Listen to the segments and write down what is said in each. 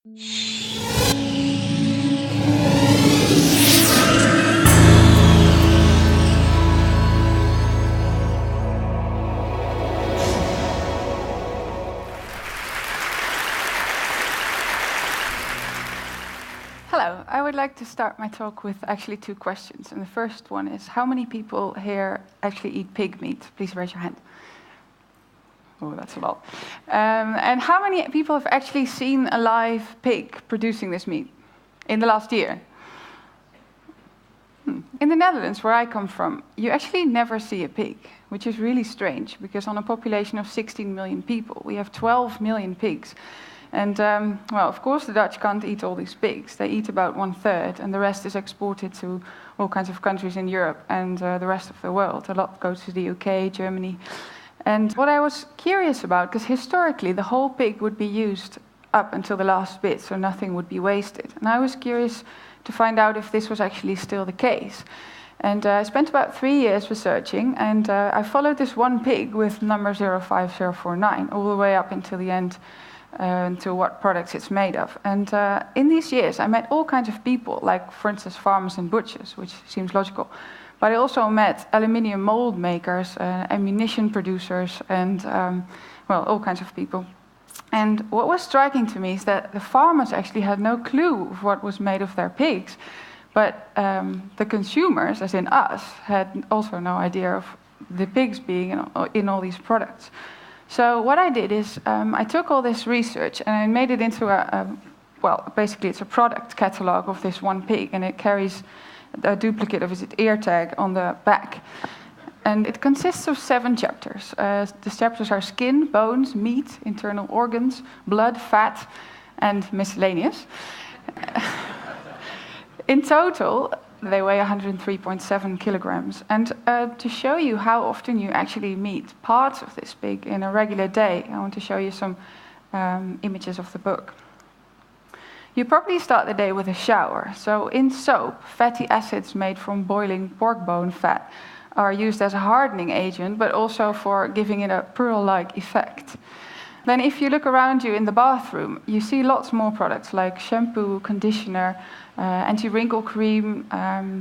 Hello, I would like to start my talk with actually two questions. And the first one is, how many people here actually eat pig meat? Please raise your hand. Oh, that's a lot. And how many people have actually seen a live pig producing this meat in the last year? In the Netherlands, where I come from, you actually never see a pig, which is really strange, because on a population of 16 million people, we have 12 million pigs. And, well, of course, the Dutch can't eat all these pigs. They eat about 1/3, and the rest is exported to all kinds of countries in Europe and the rest of the world. A lot goes to the UK, Germany. And what I was curious about, because historically the whole pig would be used up until the last bit, so nothing would be wasted. And I was curious to find out if this was actually still the case. And I spent about 3 years researching, and I followed this one pig with number 05049 all the way up until the end, to what products it's made of. And in these years, I met all kinds of people, like, for instance, farmers and butchers, which seems logical. But I also met aluminium mold makers, ammunition producers, and, well, all kinds of people. And what was striking to me is that the farmers actually had no clue of what was made of their pigs, but the consumers, as in us, had also no idea of the pigs being in all these products. So what I did is I took all this research and I made it into well, basically it's a product catalog of this one pig, and it carries a duplicate of its ear tag on the back. And it consists of 7 chapters. The chapters are skin, bones, meat, internal organs, blood, fat, and miscellaneous. In total, they weigh 103.7 kilograms. And to show you how often you actually meet parts of this pig in a regular day, I want to show you some images of the book. You probably start the day with a shower. So in soap, fatty acids made from boiling pork bone fat are used as a hardening agent, but also for giving it a pearl-like effect. Then if you look around you in the bathroom, you see lots more products like shampoo, conditioner, anti-wrinkle cream,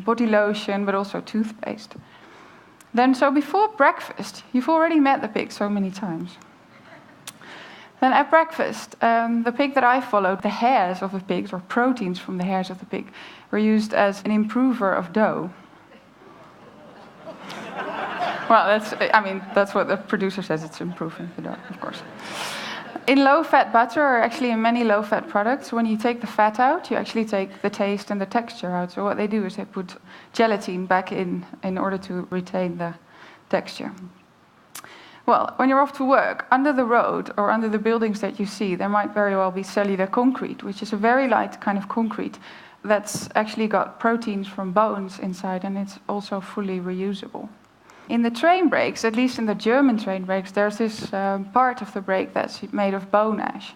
body lotion, but also toothpaste. Then, so before breakfast, you've already met the pig so many times. Then at breakfast, the pig that I followed, the hairs of the pigs, or proteins from the hairs of the pig, were used as an improver of dough. Well, that's what the producer says, it's improving the dough, of course. In low-fat butter, or actually in many low-fat products, when you take the fat out, you actually take the taste and the texture out. So what they do is they put gelatin back in order to retain the texture. Well, when you're off to work, under the road or under the buildings that you see, there might very well be cellular concrete, which is a very light kind of concrete that's actually got proteins from bones inside, and it's also fully reusable. In the train brakes, at least in the German train brakes, there's this part of the brake that's made of bone ash.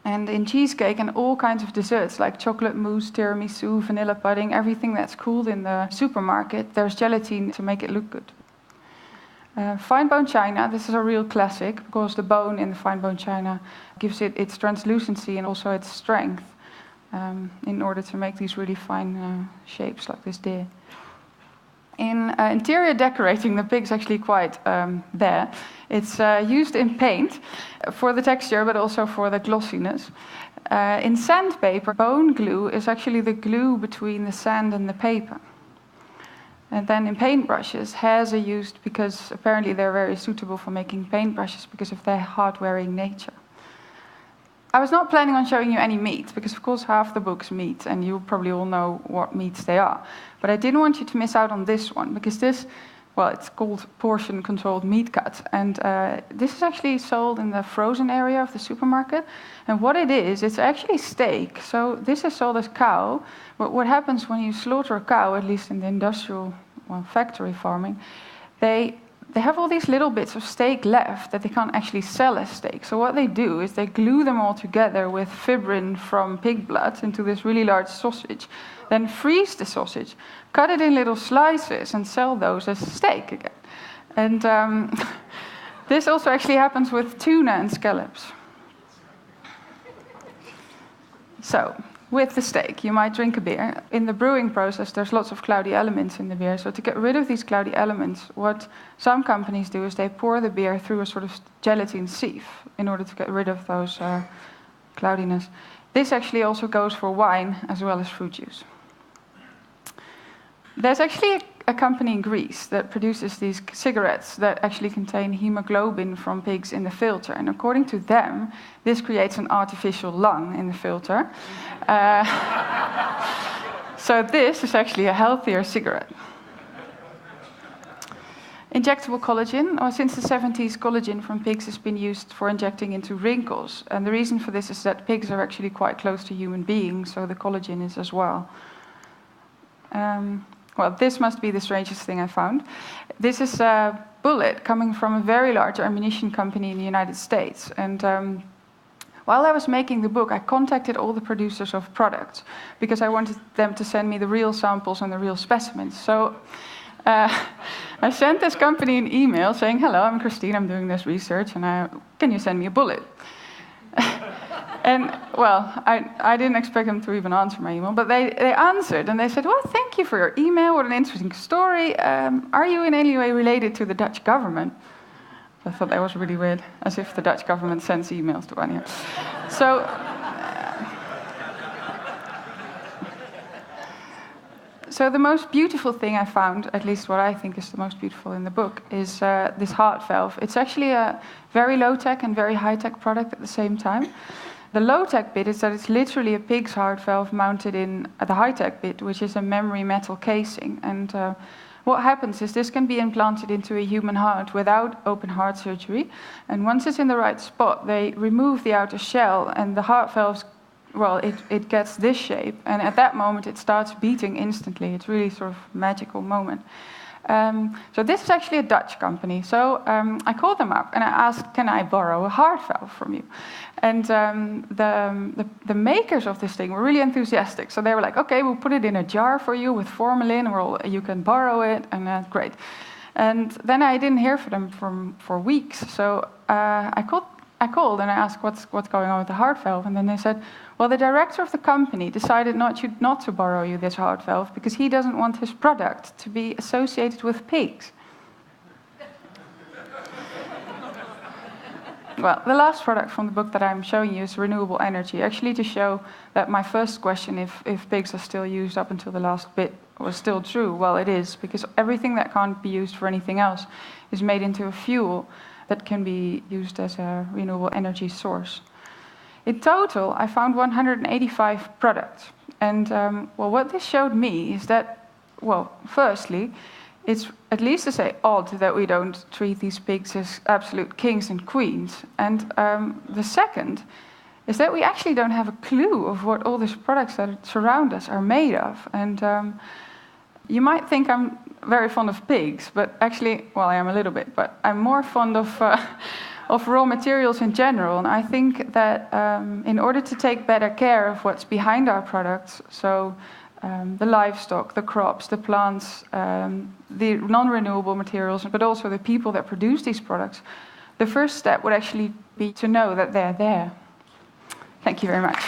And in cheesecake and all kinds of desserts, like chocolate mousse, tiramisu, vanilla pudding, everything that's cooled in the supermarket, there's gelatin to make it look good. Fine bone china, this is a real classic, because the bone in the fine bone china gives it its translucency and also its strength in order to make these really fine shapes like this deer. In interior decorating, the pig's actually quite there. It's used in paint for the texture, but also for the glossiness. In sandpaper, bone glue is actually the glue between the sand and the paper. And then in paintbrushes, hairs are used because apparently they're very suitable for making paintbrushes because of their hard-wearing nature. I was not planning on showing you any meat, because of course half the book's meat, and you probably all know what meats they are. But I didn't want you to miss out on this one, because this, well, it's called portion-controlled meat cut. And this is actually sold in the frozen area of the supermarket. And what it is, it's actually steak. So this is sold as cow. But what happens when you slaughter a cow, at least in the industrial, well, factory farming, they have all these little bits of steak left that they can't actually sell as steak. So what they do is they glue them all together with fibrin from pig blood into this really large sausage, then freeze the sausage, cut it in little slices, and sell those as steak again. And this also actually happens with tuna and scallops. So, with the steak, you might drink a beer. In the brewing process, there's lots of cloudy elements in the beer. So to get rid of these cloudy elements, what some companies do is they pour the beer through a sort of gelatin sieve in order to get rid of those cloudiness. This actually also goes for wine as well as fruit juice. There's actually a company in Greece that produces these cigarettes that actually contain hemoglobin from pigs in the filter. And according to them, this creates an artificial lung in the filter. So this is actually a healthier cigarette. Injectable collagen. Since the 70s, collagen from pigs has been used for injecting into wrinkles. And the reason for this is that pigs are actually quite close to human beings, so the collagen is as well. Well, this must be the strangest thing I found. This is a bullet coming from a very large ammunition company in the United States. And while I was making the book, I contacted all the producers of products because I wanted them to send me the real samples and the real specimens. So I sent this company an email saying, "Hello, I'm Christien, I'm doing this research, and can you send me a bullet?" And, well, I didn't expect them to even answer my email, but they answered, and they said, "Well, thank you for your email, what an interesting story. Are you in any way related to the Dutch government?" I thought that was really weird, as if the Dutch government sends emails to anyone. So the most beautiful thing I found, at least what I think is the most beautiful in the book, is this heart valve. It's actually a very low-tech and very high-tech product at the same time. The low-tech bit is that it's literally a pig's heart valve mounted in the high-tech bit, which is a memory metal casing. And what happens is this can be implanted into a human heart without open heart surgery. And once it's in the right spot, they remove the outer shell, and the heart valves, well, it gets this shape. And at that moment, it starts beating instantly. It's really sort of a magical moment. So this is actually a Dutch company. So I called them up and I asked, "Can I borrow a heart valve from you?" And the makers of this thing were really enthusiastic. So they were like, "Okay, we'll put it in a jar for you with formalin, you can borrow it," and great. And then I didn't hear from them for weeks. So I called and I asked, what's going on with the heart valve? And then they said, "Well, the director of the company decided not to borrow you this heart valve because he doesn't want his product to be associated with pigs." Well, the last product from the book that I'm showing you is renewable energy, actually to show that my first question, if pigs are still used up until the last bit, was still true. Well, it is, because everything that can't be used for anything else is made into a fuel that can be used as a renewable energy source. In total, I found 185 products. And well, what this showed me is that, well, firstly, it's at least to say odd that we don't treat these pigs as absolute kings and queens. And the second is that we actually don't have a clue of what all these products that surround us are made of. And you might think I'm very fond of pigs, but actually, well, I am a little bit, but I'm more fond of raw materials in general. And I think that in order to take better care of what's behind our products, so the livestock, the crops, the plants, the non-renewable materials, but also the people that produce these products, the first step would actually be to know that they're there. Thank you very much.